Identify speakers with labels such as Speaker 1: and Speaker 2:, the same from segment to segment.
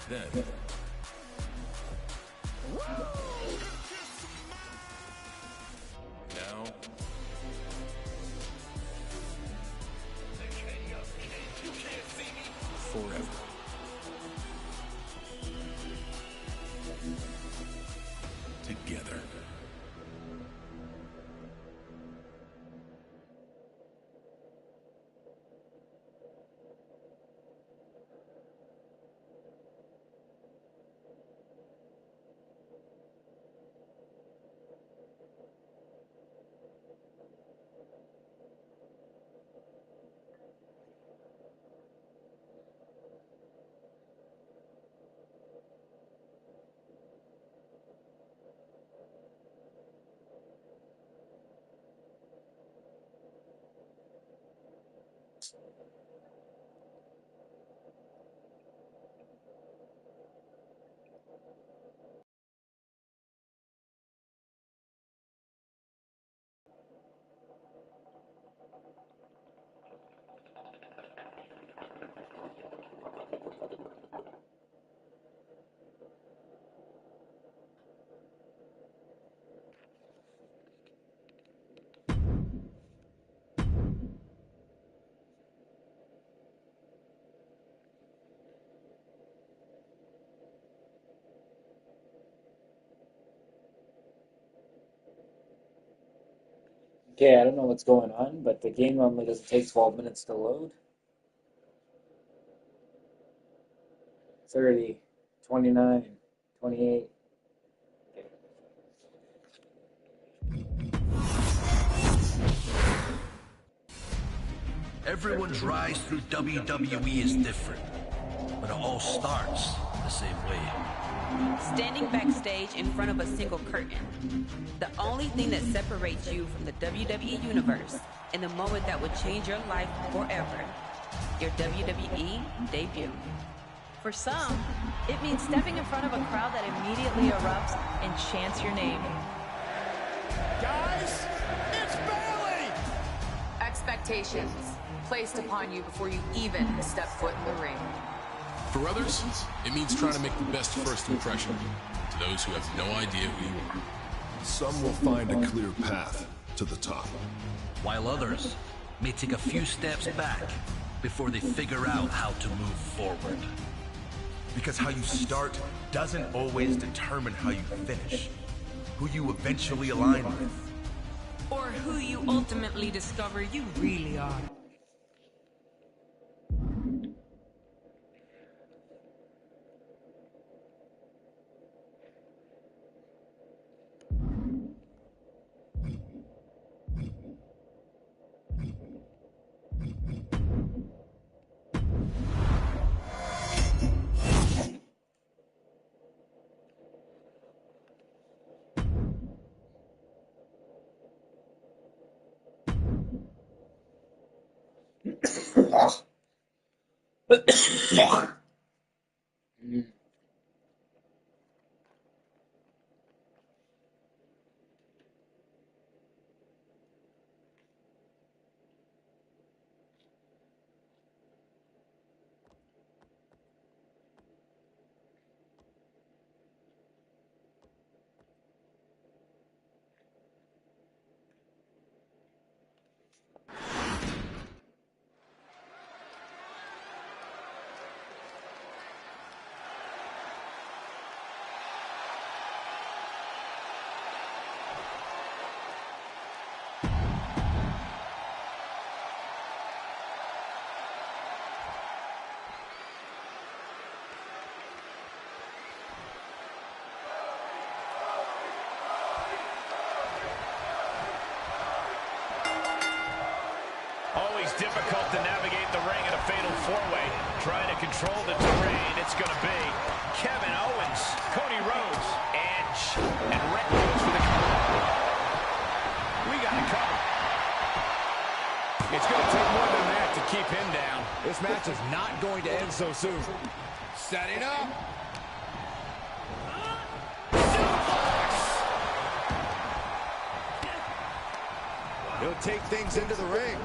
Speaker 1: Then... Now... Forever. Together.
Speaker 2: Okay, I don't know what's going on, but the game normally doesn't take 12 minutes to load. 30, 29, 28. Okay.
Speaker 3: Everyone's rise through WWE is different, but it all starts the same way.
Speaker 4: Standing backstage in front of a single curtain. The only thing that separates you from the WWE Universe and the moment that would change your life forever. Your WWE debut.
Speaker 5: For some, it means stepping in front of a crowd that immediately erupts and chants your name.
Speaker 6: Guys, it's Bayley!
Speaker 7: Expectations placed upon you before you even step foot in the ring.
Speaker 1: For others, it means trying to make the best first impression to those who have no idea who you are.
Speaker 8: Some will find a clear path to the top,
Speaker 3: While others may take a few steps back before they figure out how to move forward.
Speaker 6: Because how you start doesn't always determine how you finish. Who you eventually align with.
Speaker 4: Or who you ultimately discover you really are.
Speaker 9: Always difficult to navigate the ring in a fatal four-way. Trying to control the terrain, it's going to be Kevin Owens, Cody Rhodes, Edge, and Rick goes for the cover. We got it covered.
Speaker 6: It's going to take more than that to keep him down. This match is not going to end so soon. Setting up. He'll take things into the ring.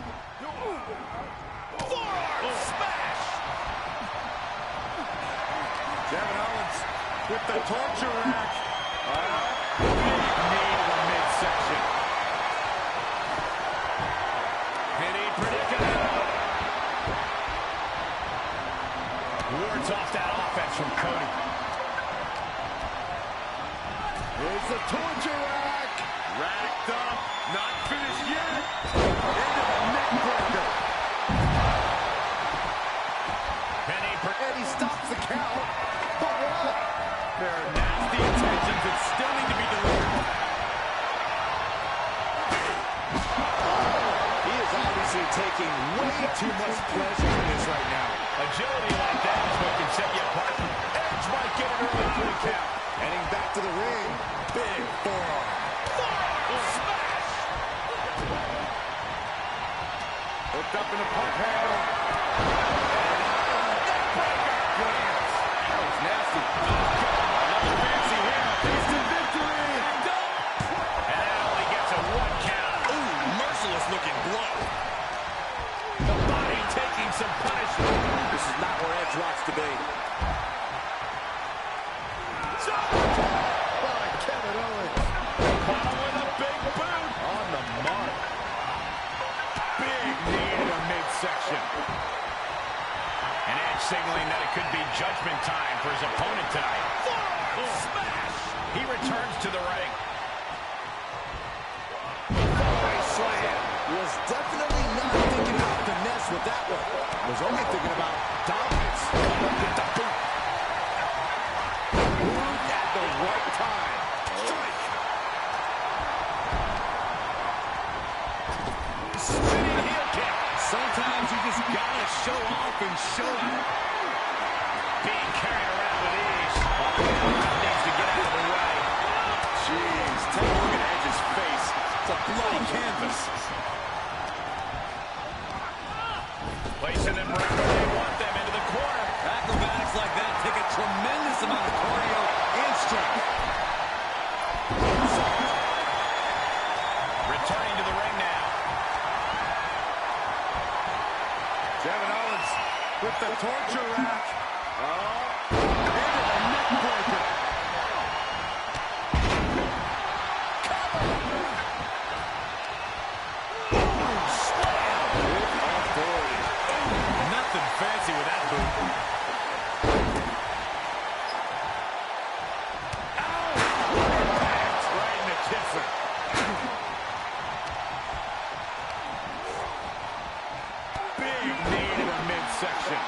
Speaker 9: Forearm smash!
Speaker 6: Kevin
Speaker 9: with the torture rack. Big knee to the midsection. Hitting predicament. Wards off that offense from Cody. Here's the torture rack. Racked up. Not finished yet. Into the neck breaker. And he stops the count. But why? There are nasty intentions that still need to be delivered. He is obviously taking way too much pleasure in this right now. Agility like that is what can set you apart. Edge might get an early 3 count. Heading back to the ring. Big forearm. Smash! Hooked up in the pump handle. Neckbreaker. Glance. That was nasty. Another fancy hit. Instant victory. And that only gets a 1 count. Ooh, merciless looking blow. The body taking some punishment. This is not where Edge wants to be. By Kevin Owens. Bottom with a big boot. On the mark. Big knee to the midsection. And Edge signaling that it could be judgment time for his opponent tonight. Smash! He returns to the ring. Slam. Was definitely not thinking about finesse with that one. Was only thinking about dominance. Get the boot. Moved at the right time. Strike. Spinning heel kick. Sometimes you just gotta show off and show out. Being carried around with ease. Needs to get out of the way. Jeez, take a look at Edge's face. It's a bloody canvas. Placing them right where they want them, into the corner. Acrobatics like that take a tremendous amount of cardio and strength. Returning to the ring now. Kevin Owens with the torture rack. Into the neck breaker. Nothing fancy with that boot. Ow! Impact right in the kisser. Big knee to the midsection.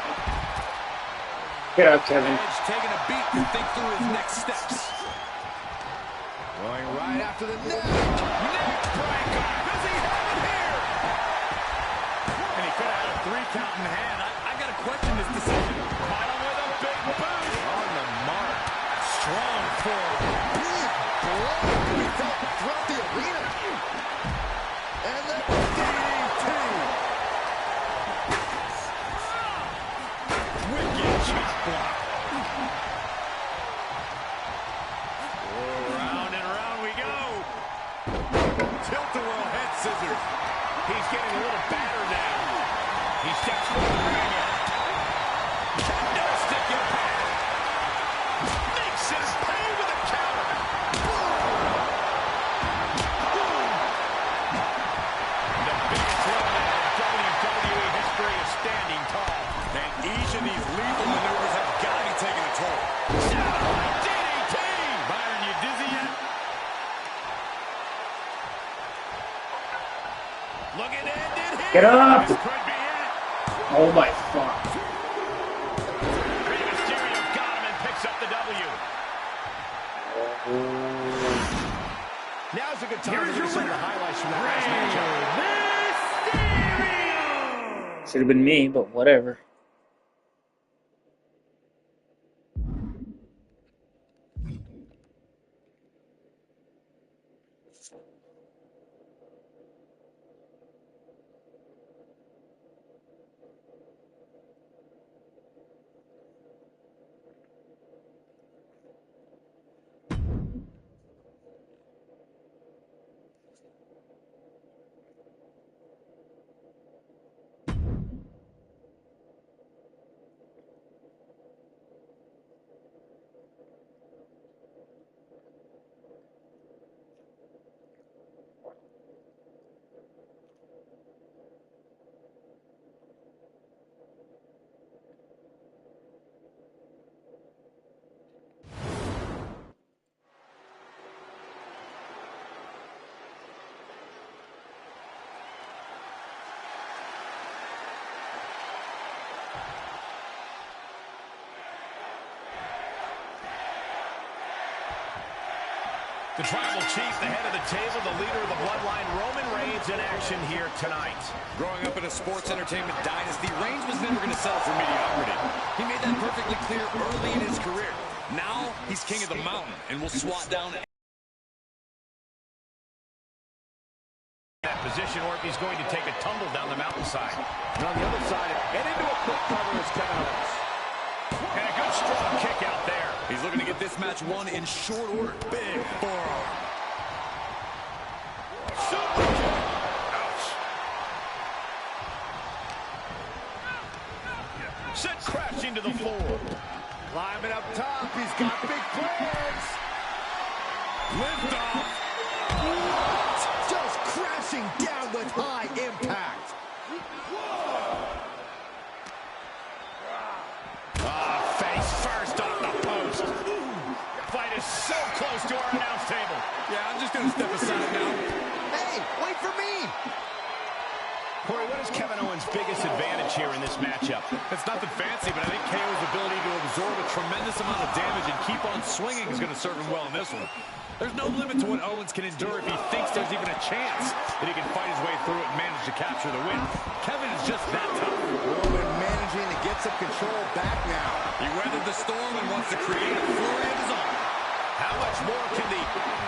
Speaker 2: Get up, Kevin.
Speaker 9: Edge taking a beat to think through his next steps. Going right after the neck. Neck breaker. Does he have it here? And he could have had a 3 count in hand. I got to question this decision. Caught him with a big boot. On the mark. Strong forward. Big blow to be felt throughout the arena. And the DDT. Wicked chop block. Round and round we go. Tilt-a-whirl head scissors. He's getting a little battered now. He steps forward the ring again. No stick in pad. Makes his pay with a counter. The biggest throw in WWE history is standing tall. And each of these lethal maneuvers have got to be taking a toll. Satellite DDT! Byron, you dizzy yet? Looking to end it here.
Speaker 2: Get up!
Speaker 9: This could be it.
Speaker 2: Oh my fuck.
Speaker 9: Rey Mysterio got him and picks up the W. Now's a good time to some of the highlights from that last matchup.
Speaker 2: Should have been me, but whatever.
Speaker 9: The tribal chief, the head of the table, the leader of the bloodline, Roman Reigns, in action here tonight.
Speaker 10: Growing up in a sports entertainment dynasty, Reigns was never going to settle for mediocrity. He made that perfectly clear early in his career. Now, he's king of the mountain and will swat down
Speaker 9: that position, or if he's going to take a tumble down the mountainside.
Speaker 11: And on the other side, and into a quick cover is Kevin Owens.
Speaker 9: And a good strong kick out there.
Speaker 10: He's looking to get this match won in short order. Big forearm.
Speaker 9: Super kick. Ouch. Sent crashing to the floor.
Speaker 11: Climbing up top. He's got big plans.
Speaker 10: Lift off.
Speaker 11: Just crashing down with high impact.
Speaker 9: Face first off the post. Fight is so close to our announce table.
Speaker 10: Yeah, I'm just going to step aside now.
Speaker 11: Hey, wait for me.
Speaker 9: Corey, what is Kevin Owens' biggest advantage here in this matchup?
Speaker 10: It's nothing fancy, but I think KO's ability to absorb a tremendous amount of damage and keep on swinging is going to serve him well in this one. There's no limit to what Owens can endure if he thinks there's even a chance that he can fight his way through it and manage to capture the win. Kevin is just that tough.
Speaker 11: Roman managing to get some control back now.
Speaker 10: He weathered the storm and wants to create a flurry of his own.
Speaker 9: How much more can the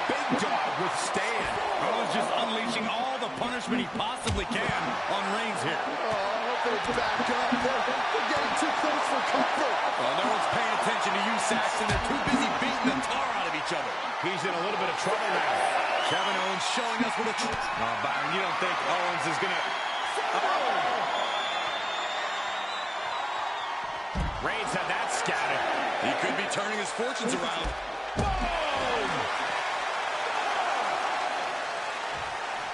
Speaker 9: big dog withstand?
Speaker 10: Owens just unleashing all the punishment he possibly can on Reigns here.
Speaker 11: Oh, I hope they back up. They're getting too close for comfort.
Speaker 10: Well, no one's paying attention to you, Saxton. They're too busy beating the tar out of each other.
Speaker 9: He's in a little bit of trouble now.
Speaker 10: Kevin Owens showing us what a Oh, Byron, you don't think Owens is going to...
Speaker 9: Reigns had that scouted.
Speaker 10: He could be turning his fortunes around.
Speaker 9: Boom!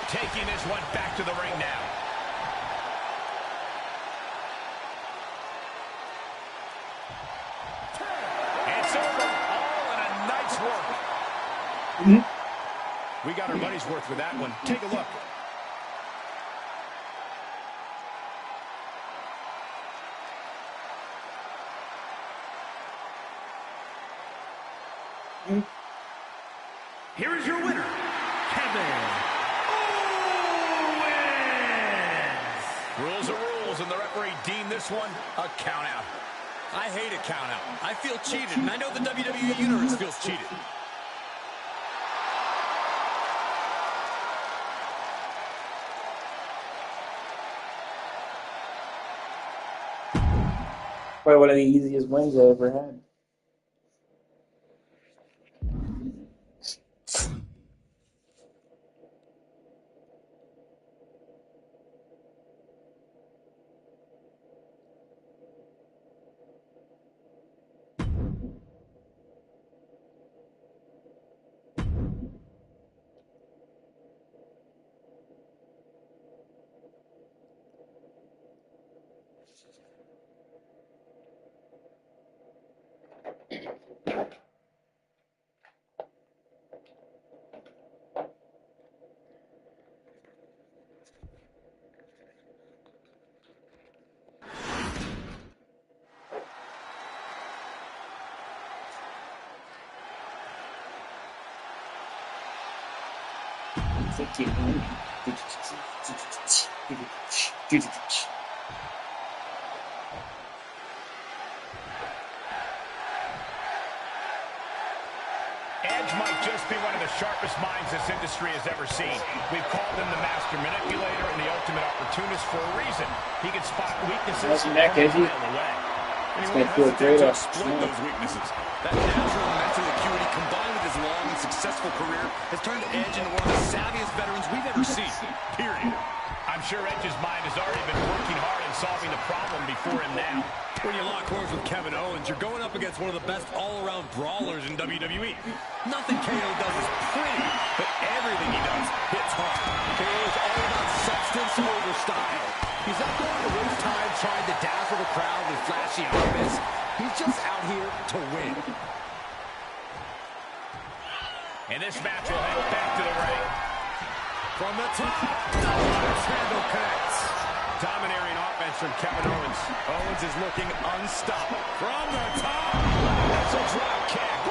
Speaker 9: Taking this one back to the ring now. It's over. All in a nice work. We got our money's worth with that one. Take a look.
Speaker 3: Here is your winner, Kevin Owens.
Speaker 9: Rules are rules, and the referee deemed this one a countout.
Speaker 10: I hate a countout. I feel cheated, and I know the WWE Universe feels cheated.
Speaker 2: Probably one of the easiest wins I ever had.
Speaker 9: Edge might just be one of the sharpest minds this industry has ever seen. We've called him the master manipulator and the ultimate opportunist for a reason. He can spot weaknesses a mile away.
Speaker 2: It's going to feel great
Speaker 10: to exploit those weaknesses. That natural mental acuity combined with his long and successful career has turned Edge into one of the savviest veterans we've ever seen. Period.
Speaker 9: I'm sure Edge's mind has already been working hard in solving the problem before him now.
Speaker 10: When you lock horns with Kevin Owens, you're going up against one of the best all-around brawlers in WWE. Nothing KO does is pretty, but everything he does hits hard.
Speaker 11: KO is all about substance over style. He's not going to waste time trying to dazzle the crowd with flashy offense. He's just out here to win.
Speaker 9: And this match will head back to the ring.
Speaker 10: From the top, handle connects.
Speaker 9: Domineering offense from Kevin Owens.
Speaker 10: Owens is looking unstoppable. From the top.
Speaker 9: That's a drop kick.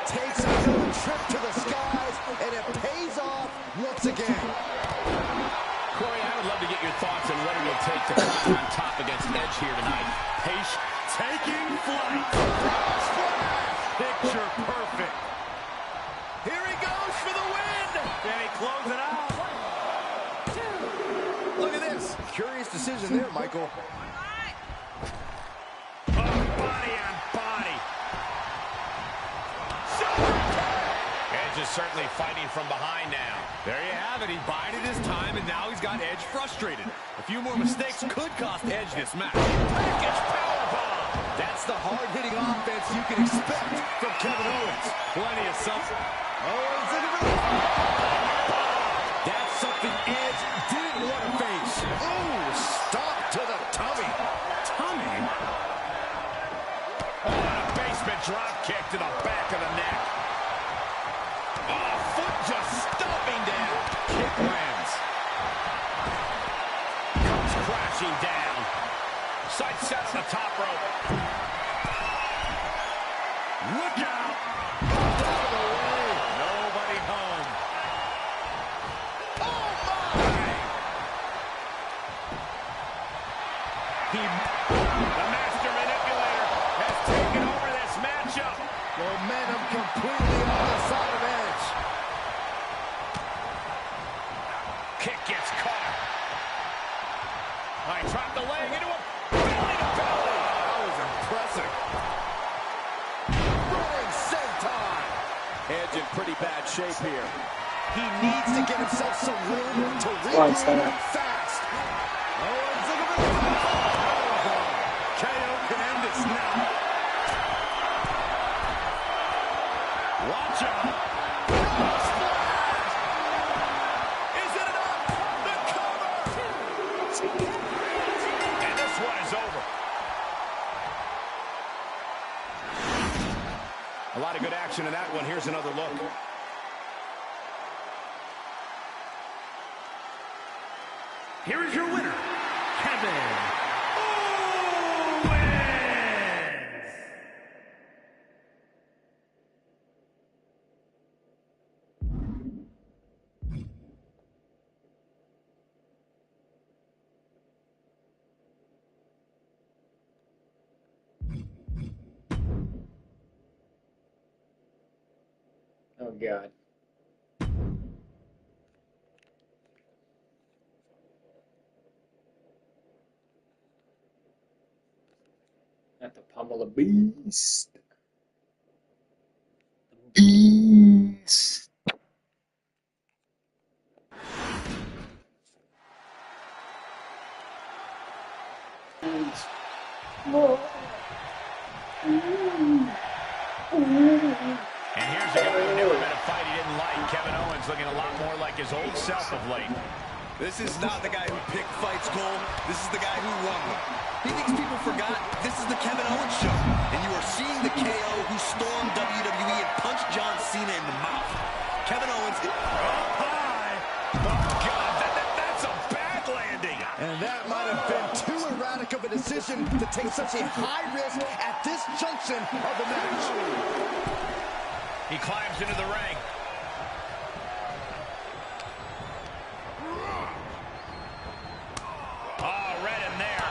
Speaker 11: Takes another trip to the skies
Speaker 9: on top against Edge here tonight.
Speaker 10: Patient, taking flight. Picture perfect. Here he goes for the win. Can he close it out?
Speaker 11: Look at this. Curious decision there, Michael.
Speaker 9: Body on body. Edge is certainly fighting from behind now.
Speaker 10: There you have it. He bided his time, and now he's got Edge frustrated. A few more mistakes could cost Edge this match.
Speaker 9: Package powerbomb.
Speaker 11: That's the hard-hitting offense you can expect from Kevin Owens.
Speaker 10: Plenty of something.
Speaker 11: Owens into the... That's something Edge didn't want to face. Ooh, stop to the tummy.
Speaker 10: Tummy?
Speaker 9: Oh, and a basement drop kick to the back of the neck. Oh, foot just stomping down.
Speaker 10: Kick lands.
Speaker 9: Comes crashing down. Side set on the top rope.
Speaker 10: Look out! Out of the way. Nobody home.
Speaker 11: Oh, my!
Speaker 9: The master manipulator has taken over this matchup.
Speaker 11: Momentum completely on the side of Edge.
Speaker 9: Kick gets caught. I dropped the leg into a belly to belly.
Speaker 11: That was impressive. Rolling senton. Edge in pretty bad shape here. He needs to get himself some room to regroup fast. Owens looking for the
Speaker 10: KO can end this now. Watch out.
Speaker 9: Is it enough? The cover. And this one is over.
Speaker 10: A lot of good action in that one. Here's another look. Here is your winner, Kevin Owens.
Speaker 2: Oh, God. Have to pummel a beast. Beast.
Speaker 9: And here's a guy who never met a fight he didn't like. Kevin Owens looking a lot more like his old self of late.
Speaker 11: This is not the guy who picked fights, Cole. This is the guy who won them. He thinks people forgot this is the Kevin Owens show. And you are seeing the KO who stormed WWE and punched John Cena in the mouth. Kevin Owens is
Speaker 9: up high. Oh, God, that's a bad landing.
Speaker 11: And that might have been too erratic of a decision to take such a high risk at this junction of the match.
Speaker 9: He climbs into the ring. Oh, right in there.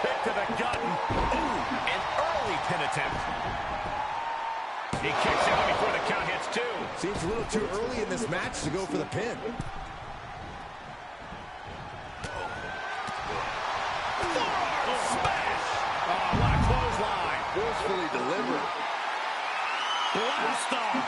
Speaker 9: Kick to the gut. Ooh, an early pin attempt. He kicks out before the count hits two.
Speaker 11: Seems a little too early in this match to go for the pin.
Speaker 9: Smash! Oh, what a clothesline.
Speaker 11: Forcefully delivered.
Speaker 9: Blast off.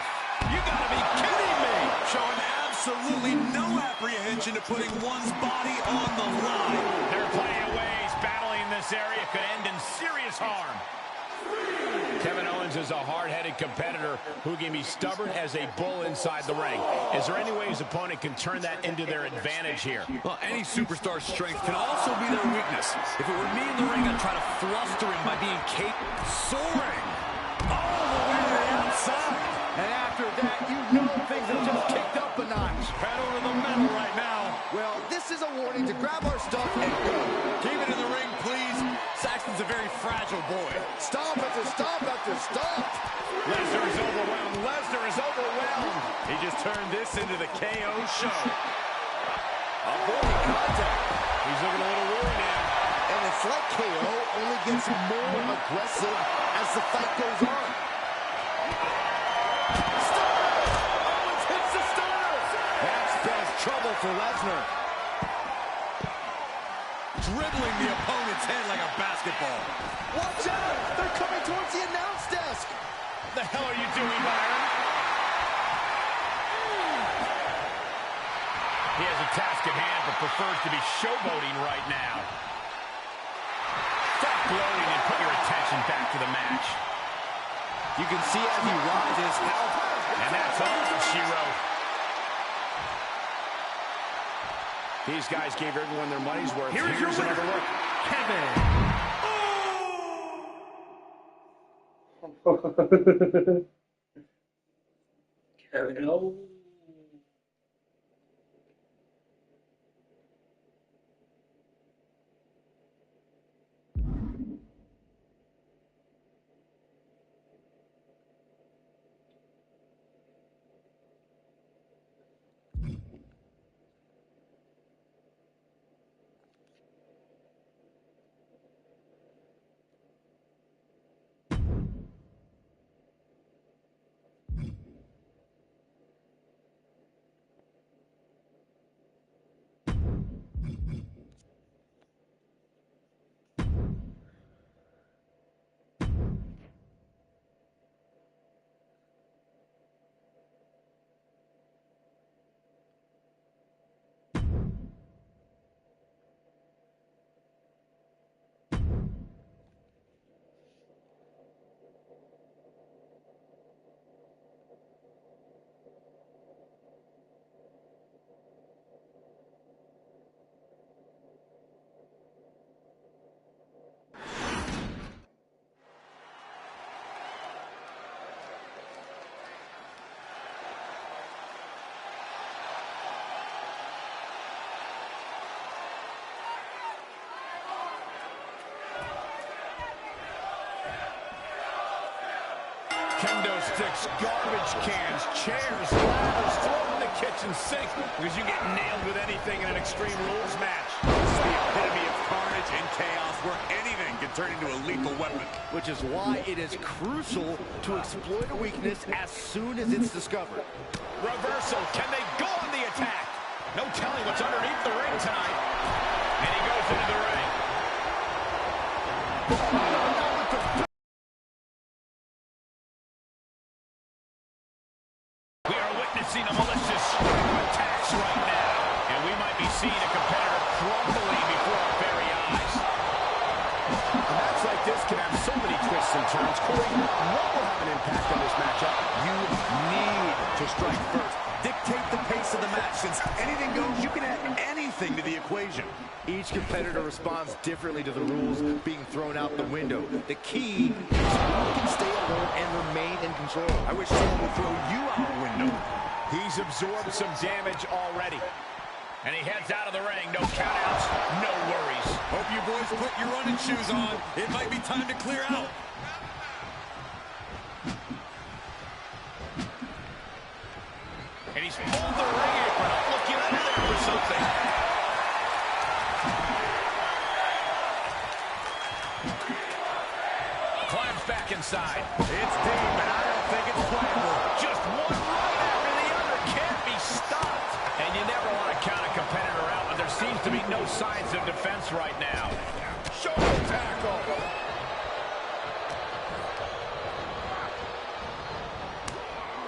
Speaker 9: You gotta be kidding me.
Speaker 10: Showing absolutely no apprehension to putting one's body on the line.
Speaker 9: There are plenty of ways battling in this area could end in serious harm. Kevin Owens is a hard-headed competitor who can be stubborn as a bull inside the ring. Is there any way his opponent can turn that into their advantage here?
Speaker 10: Well, any superstar's strength can also be their weakness. If it were me in the ring, I'd try to fluster him by being capable. Soaring all the way to the outside.
Speaker 11: And after that, you know things have just kicked up a notch.
Speaker 10: Pedal to the metal right now.
Speaker 11: Well, this is a warning to grab our stuff and go.
Speaker 10: Keep it in the ring, please. Saxton's a very fragile boy.
Speaker 11: Stomp after stomp after stomp.
Speaker 9: Lesnar is overwhelmed. Lesnar is overwhelmed.
Speaker 10: He just turned this into the KO show.
Speaker 11: Avoiding contact. He
Speaker 9: He's looking a little weary now.
Speaker 12: And it's like KO only gets more aggressive as the fight goes on. Stunner! Owens hits the stunner!
Speaker 11: That spells trouble for Lesnar. Dribbling the opponent's head like a basketball.
Speaker 12: Watch out! They're coming towards the announce desk!
Speaker 9: What the hell are you doing, Byron? He has a task at hand, but prefers to be showboating right now. Stop gloating and put your attention back to the match.
Speaker 11: You can see as he rises how...
Speaker 9: And that's all she wrote. These guys gave everyone their money's worth. Here's another look. Kevin.
Speaker 2: Kevin Owens.
Speaker 9: Kendo sticks, garbage cans, chairs, ladders, throw in the kitchen sink because you get nailed with anything in an Extreme Rules match.
Speaker 11: This is the epitome of carnage and chaos where anything can turn into a lethal weapon.
Speaker 12: Which is why it is crucial to exploit a weakness as soon as it's discovered.
Speaker 9: Reversal. Can they go on the attack? No telling what's underneath the ring tonight. And he goes into the ring. We are witnessing a malicious string of attacks right now. And we might be seeing a competitor crumbling before our very eyes. A match like this can have so many twists and turns. Corey, what will have an impact on this matchup?
Speaker 11: You need to strike first. Dictate the pace of the match. Since anything goes, you can add anything to the equation.
Speaker 12: Each competitor responds differently to the rules being thrown out the window. The key is who can stay alert and remain in control.
Speaker 11: I wish someone would throw you out the window.
Speaker 9: He's absorbed some damage already. And he heads out of the ring. No countouts, no worries.
Speaker 11: Hope you boys put your running shoes on. It might be time to clear out.
Speaker 9: And he's pulled the ring apron up, looking under there for something. Climbs back inside.
Speaker 11: It's deep, and I don't think it's playable.
Speaker 9: Just one right after the other. Can't be stopped. And you never want to count a competitor out, but there seems to be no signs of defense right now. Shoulder tackle.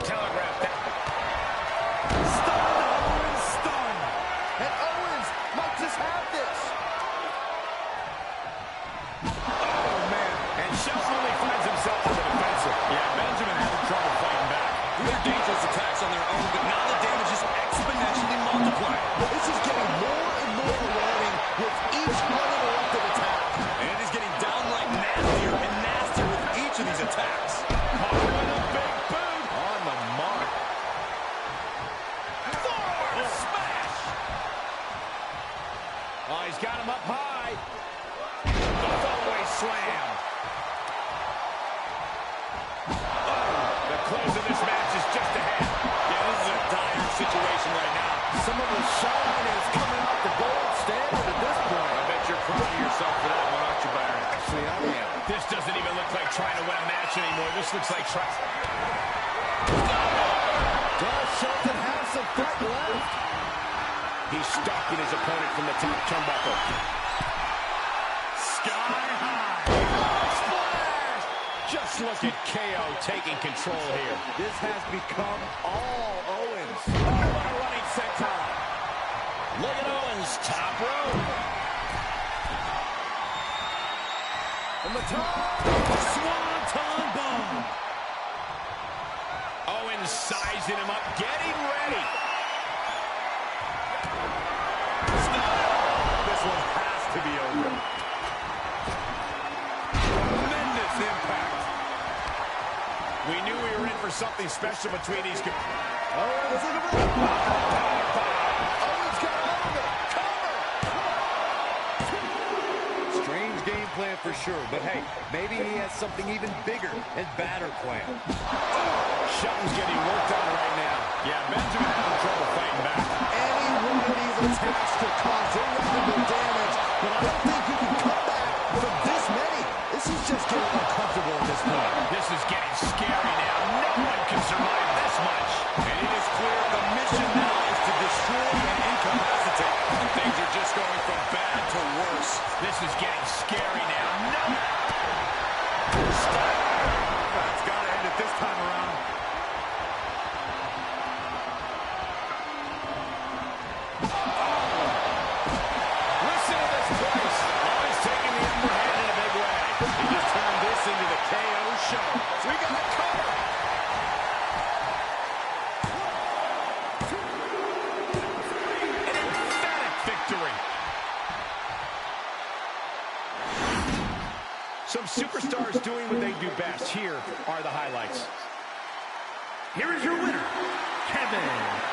Speaker 9: Telegraph that.
Speaker 11: Attacks on their own, but now the damage is exponentially multiplied.
Speaker 12: This is getting more and more alarming with each uninterrupted attack.
Speaker 11: And it is getting downright nastier and nastier with each of these attacks.
Speaker 9: With a big boot.
Speaker 12: On the mark.
Speaker 9: Forward smash. Oh, he's got him up high. The fallaway slam. The close of this match is just ahead.
Speaker 11: Yeah, this is a dire situation right now.
Speaker 12: Some of the shine is coming off the gold standard at this point.
Speaker 10: proud of yourself for that one, aren't you, Byron?
Speaker 12: Actually, I am.
Speaker 9: This doesn't even look like trying to win a match anymore. This looks like trying...
Speaker 12: Does Shelton have some fight left?
Speaker 9: He's stalking his opponent from the top turnbuckle.
Speaker 10: Sky high.
Speaker 9: Splash! Just look at KO taking control here.
Speaker 12: This has become all Owens.
Speaker 9: Oh, what a running senton. Look at Owens, top rope.
Speaker 12: From the top.
Speaker 10: Swanton bomb.
Speaker 9: Owens sizing him up, getting ready.
Speaker 10: This one has to be over. Tremendous impact.
Speaker 9: We knew we were in for something special between these guys.
Speaker 12: Owens in the ring. Owens got over. Cover. Strange game plan for sure, but hey, maybe he has something even bigger and badder planned.
Speaker 9: Shelton's getting worked on right now.
Speaker 10: Yeah, Benjamin having trouble fighting back.
Speaker 12: Any one of these attacks could cause irreparable damage, but I don't think you can come back from this many. This is just getting uncomfortable at this point.
Speaker 9: This is getting scary now. No one can survive this much.
Speaker 10: And it is clear the mission now is to destroy and incapacitate. And things are just going from bad to worse.
Speaker 9: This is getting scary now. No!
Speaker 10: It's got to end it this time around.
Speaker 9: Listen to this place.
Speaker 10: Always taking the upper hand in a big way. He just turned this into the KO show. We got a cover.
Speaker 9: An emphatic victory. Some superstars doing what they do best. Here are the highlights.
Speaker 10: Here is your winner, Kevin Owens.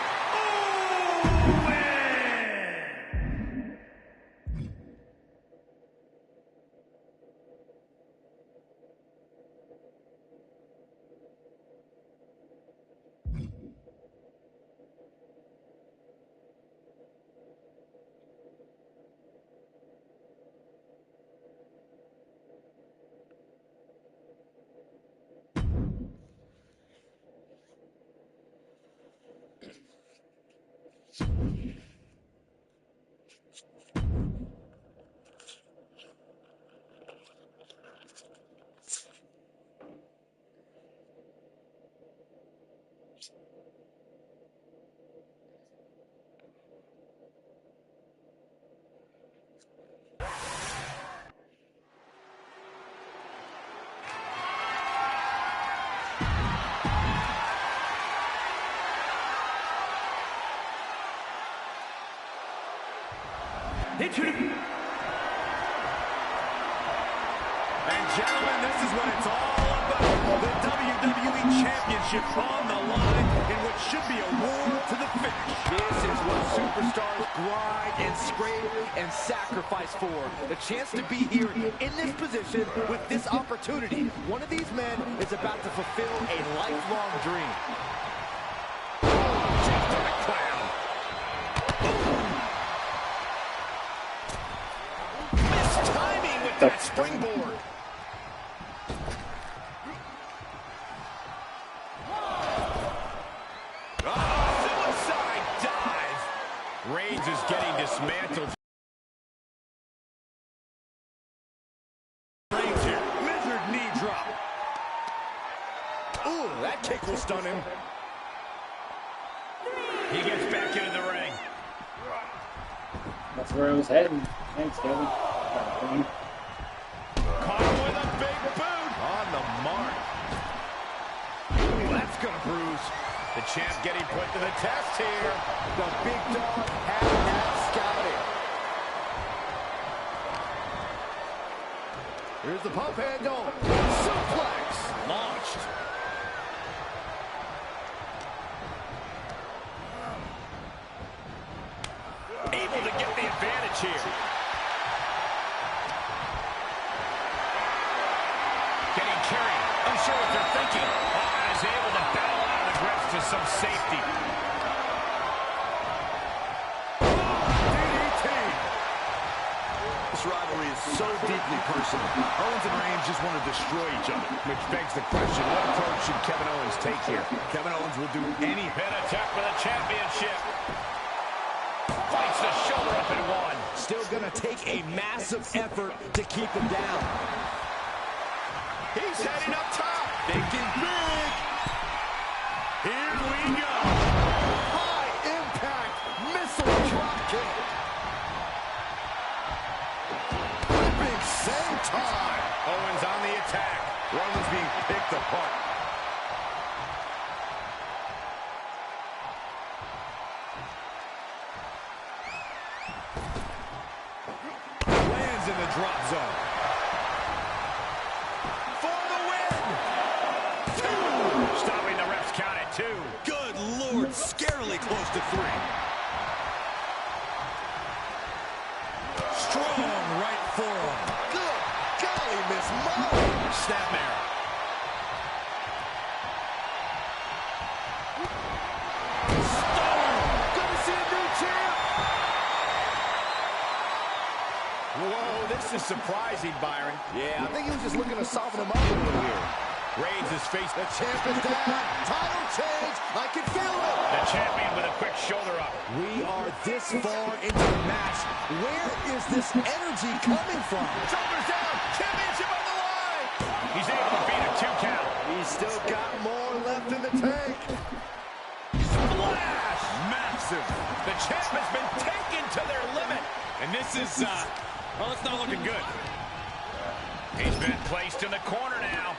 Speaker 10: And gentlemen, this is what it's all about. The WWE Championship on the line in what should be a war to the finish.
Speaker 11: This is what superstars grind and scrape and sacrifice for. The chance to be here in this position with this opportunity. One of these men is about to fulfill a lifelong dream.
Speaker 9: Just on a clown. Missed timing with that springboard. Suicide dive. Reigns is getting dismantled.
Speaker 10: Reigns here. Lizard knee drop.
Speaker 9: Ooh, that kick will stun him. He gets back into the ring.
Speaker 2: That's where I was heading. Thanks, Kevin.
Speaker 9: Caught him with a big boot.
Speaker 10: On the mark.
Speaker 9: Ooh, that's gonna bruise. The champ getting put to the test here.
Speaker 11: The big dog had that scouted.
Speaker 12: Here's the pump handle.
Speaker 9: Suplex launched. Able to get the advantage here. Getting carried. Unsure what they're thinking. Owen is able to battle out of the grips to some safety.
Speaker 10: DDT.
Speaker 11: This rivalry is so deeply personal.
Speaker 10: Owens and Reigns just want to destroy each other. Which begs the question, what approach should Kevin Owens take here? Kevin Owens will do any
Speaker 9: Pin attack for the championship. Fights the shoulder up and one.
Speaker 12: Still gonna take a massive effort to keep him down.
Speaker 9: He's heading up top.
Speaker 12: Thinking big.
Speaker 9: Here we go.
Speaker 12: High impact missile drop kick. Big senton.
Speaker 9: Owens on the attack.
Speaker 10: Roman's being picked apart. Lands in the drop zone.
Speaker 9: For the win. 2. Stopping the ref's count at 2.
Speaker 11: Good Lord, scarily close to 3.
Speaker 12: Strong right forearm. Good golly, Miss Mo.
Speaker 9: Snapmare.
Speaker 12: Gonna see a new champ.
Speaker 9: Whoa, this is surprising, Byron.
Speaker 12: Yeah, I think he was just looking to soften him up a little here.
Speaker 9: Reigns is face.
Speaker 12: The champ is down. Title change. I can feel it.
Speaker 9: The champion with a quick shoulder up.
Speaker 12: We are this far into the match. Where is this energy coming from?
Speaker 9: Shoulders down. Championship on the line. He's able to beat a 2 count.
Speaker 12: He's still got more left in the tank.
Speaker 9: Splash. Massive. The champ has been taken to their limit.
Speaker 10: And this is, well, it's not looking good.
Speaker 9: He's been placed in the corner now.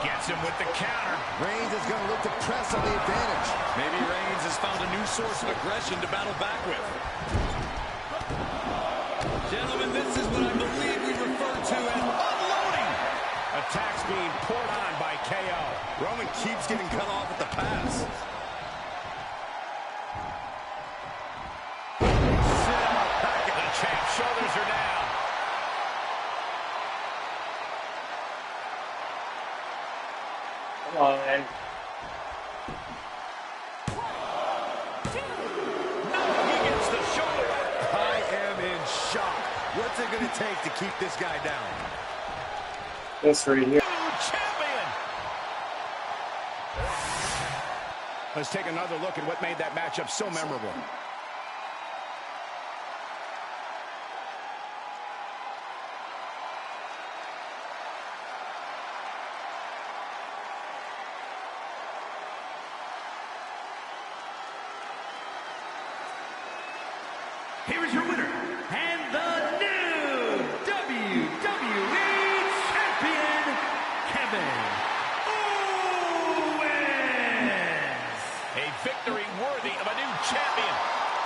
Speaker 9: Gets him with the counter.
Speaker 12: Reigns is going to look to press on the advantage.
Speaker 10: Maybe Reigns has found a new source of aggression to battle back with. Gentlemen, this is what I believe we refer to as unloading.
Speaker 9: Attacks being poured on by KO.
Speaker 11: Roman keeps getting cut off at the pass.
Speaker 9: The champ's shoulders are down.
Speaker 2: Come on, man.
Speaker 9: He gets the shoulder.
Speaker 11: I am in shock. What's it going to take to keep this guy down?
Speaker 2: This right here.
Speaker 9: Champion.
Speaker 10: Let's take another look at what made that matchup so memorable.
Speaker 3: Here is your winner, and the new WWE Champion, Kevin Owens.
Speaker 9: A victory worthy of a new champion.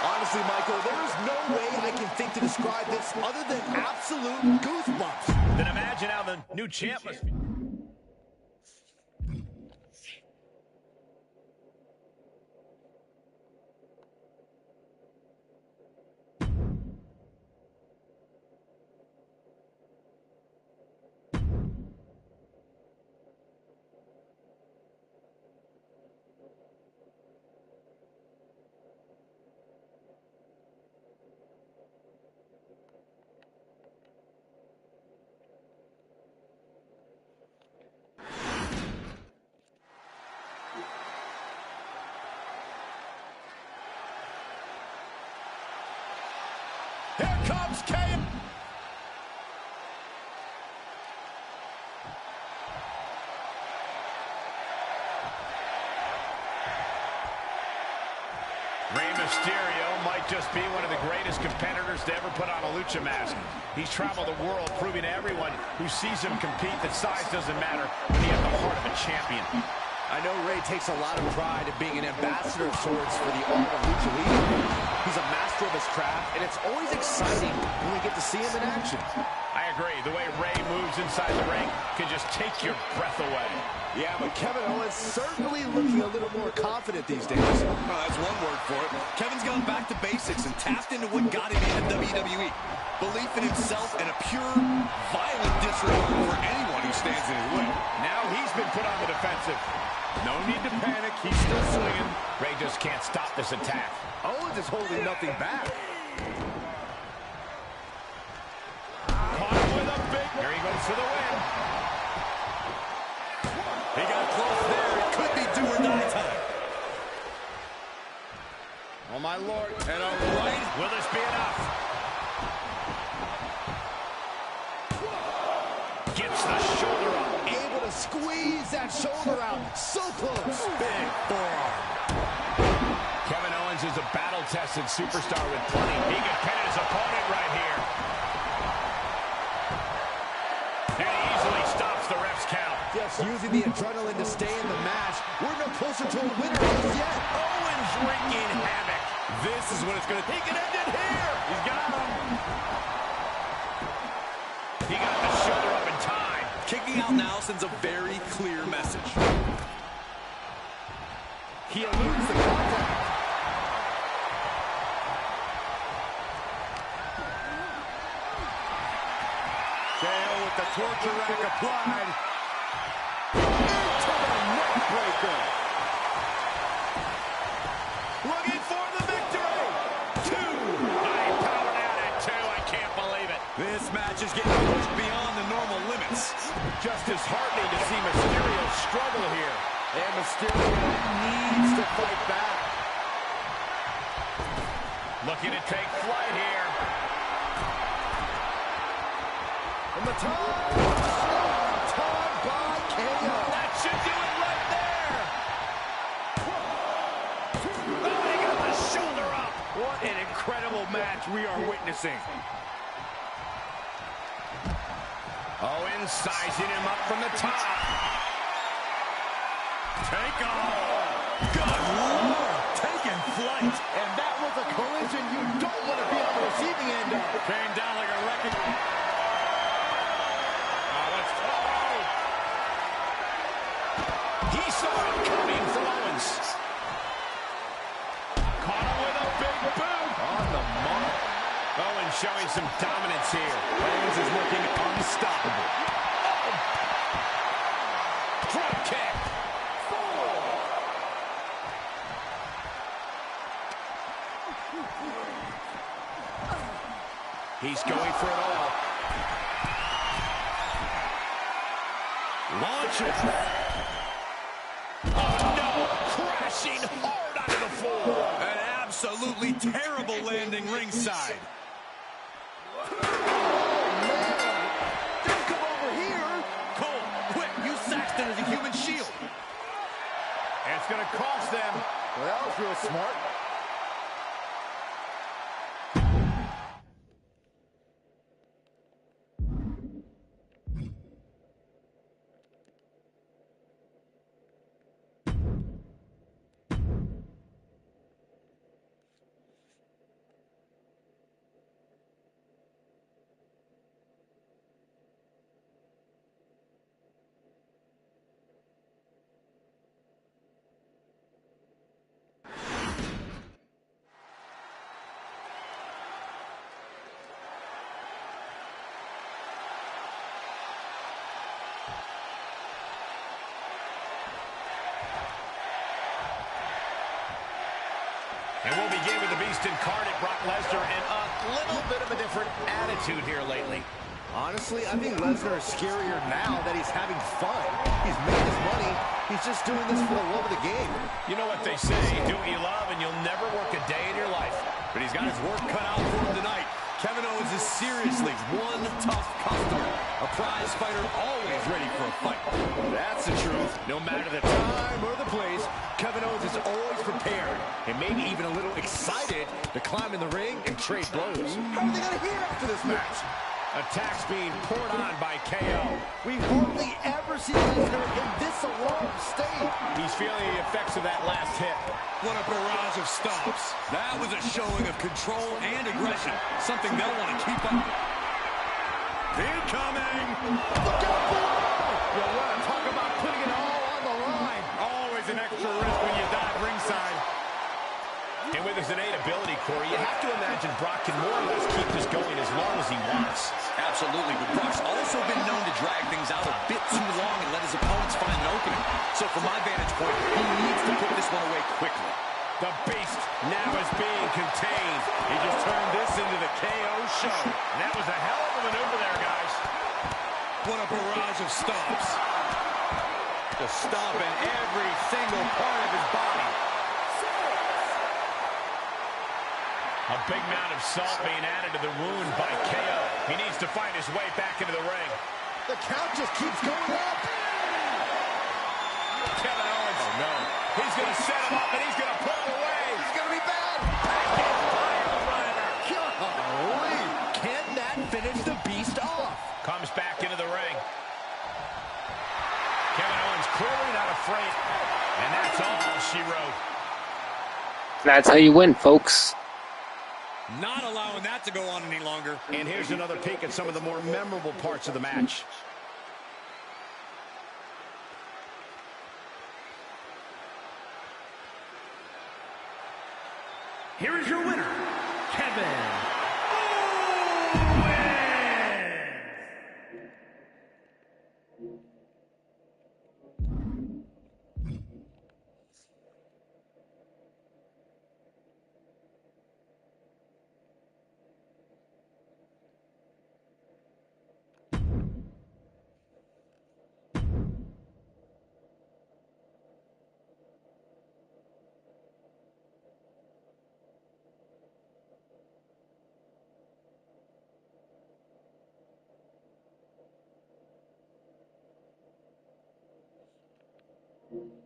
Speaker 12: Honestly, Michael, there is no way I can think to describe this other than absolute goosebumps.
Speaker 9: Then imagine how the new champ must be. Here comes KO. Rey Mysterio might just be one of the greatest competitors to ever put on a lucha mask. He's traveled the world proving to everyone who sees him compete that size doesn't matter when he has the heart of a champion.
Speaker 12: I know Rey takes a lot of pride in being an ambassador of sorts for the art of lucha libre. He's a master of his craft, and it's always exciting when we get to see him in action.
Speaker 9: I agree. The way Rey moves inside the ring can just take your breath away.
Speaker 12: Yeah, but Kevin Owens certainly looking a little more confident these days.
Speaker 11: Well, that's one word for it. Kevin's gone back to basics and tapped into what got him into WWE. Belief in himself and a pure, violent disregard for anyone who stands in his way.
Speaker 9: Now he's been put on the defensive. No need to panic. He's still swinging. Rey just can't stop this attack.
Speaker 12: Owens is holding nothing back. Oh, my Lord. And a right.
Speaker 9: Will this be enough? Gets the shoulder up.
Speaker 12: Able to squeeze that shoulder out. So close. Big forearm.
Speaker 9: Kevin Owens is a battle-tested superstar with plenty. He can pin his opponent right here. And he easily stops the ref's count.
Speaker 12: Just using the adrenaline to stay in the match. We're no closer to a winner just yet.
Speaker 9: Owens wreaking havoc.
Speaker 12: This is what it's going to... He can end it here.
Speaker 9: He's got him. He got the shoulder up in time.
Speaker 11: Kicking out now sends a very clear message.
Speaker 12: He eludes the contact. KO with the torture rack applied. Into the neck breaker. Looking for the victory. 2.
Speaker 9: High-powered out at 2. I can't believe it.
Speaker 12: This match is getting pushed beyond the normal limits.
Speaker 9: Just disheartening to see Mysterio struggle here.
Speaker 12: And Mysterio needs to fight back.
Speaker 9: Looking to take flight here.
Speaker 12: From the top. Top by KO.
Speaker 9: That should do it right there. Oh, he got the shoulder up.
Speaker 12: What an incredible match we are witnessing.
Speaker 9: Owens sizing him up from the top. Take off.
Speaker 12: Good Lord. Taking flight. And that was a collision you don't want to be on the receiving end of.
Speaker 9: Came down like a wrecking. He saw it coming from Owens. Caught him with a big boot.
Speaker 12: On the mark.
Speaker 9: Owens showing some dominance here.
Speaker 12: Owens is looking unstoppable.
Speaker 9: Drop kick. He's going for it all.
Speaker 12: Launches.
Speaker 9: Oh, no. Crashing hard onto the floor.
Speaker 12: An absolutely terrible landing ringside. Don't come over here. Cole, quick, use Saxton as a human shield.
Speaker 9: And it's going to cost them.
Speaker 12: Well, that was real smart.
Speaker 9: And we'll begin with the Beast incarnate, Brock Lesnar, and a little bit of a different attitude here lately.
Speaker 12: Honestly, I think Lesnar is scarier now that he's having fun. He's made his money. He's just doing this for the love of the game.
Speaker 9: You know what they say, do what you love and you'll never work a day in your life.
Speaker 12: But he's got his work cut out for him tonight. Kevin Owens is seriously one tough customer. A prize fighter always ready for a fight. That's the truth. No matter the time or the place, Kevin Owens is always prepared and maybe even a little excited to climb in the ring and trade blows. How are they going to hear after this match?
Speaker 9: Attacks being poured on by KO.
Speaker 12: We hardly ever see Lesnar in this alarmed state.
Speaker 9: He's feeling the effects of that last hit.
Speaker 12: What a barrage of stomps. That was a showing of control and aggression, something they'll want to keep up. Incoming! Look out below! You want to talk about putting it all on the line. Always an extra risk when you dive ringside.
Speaker 9: And with his innate ability, Corey, you have to imagine Brock can more or less keep this going as long as he wants.
Speaker 11: Absolutely, but Brock's also been known to drag things out a bit too long and let his opponents find an opening. So from my vantage point, he needs to put this one away quickly.
Speaker 9: The Beast now is being contained. He just turned this into the KO show. And that was a hell of a maneuver there, guys.
Speaker 12: What a barrage of stomps. Just stomping every single part of his body.
Speaker 9: A big amount of salt being added to the wound by KO. He needs to find his way back into the ring.
Speaker 12: The count just keeps going up.
Speaker 9: Kevin Owens.
Speaker 12: Oh, no.
Speaker 9: He's going to set him up, and he's going to put him away.
Speaker 12: It's going to be bad. Golly. Can that finish the beast off?
Speaker 9: Comes back into the ring. Kevin Owens clearly not afraid. And that's all she wrote.
Speaker 2: That's how you win, folks.
Speaker 10: Not allowing that to go on any longer.
Speaker 9: And here's another peek at some of the more memorable parts of the match.
Speaker 3: Here is your winner, Kevin Owens.
Speaker 2: Mm-hmm.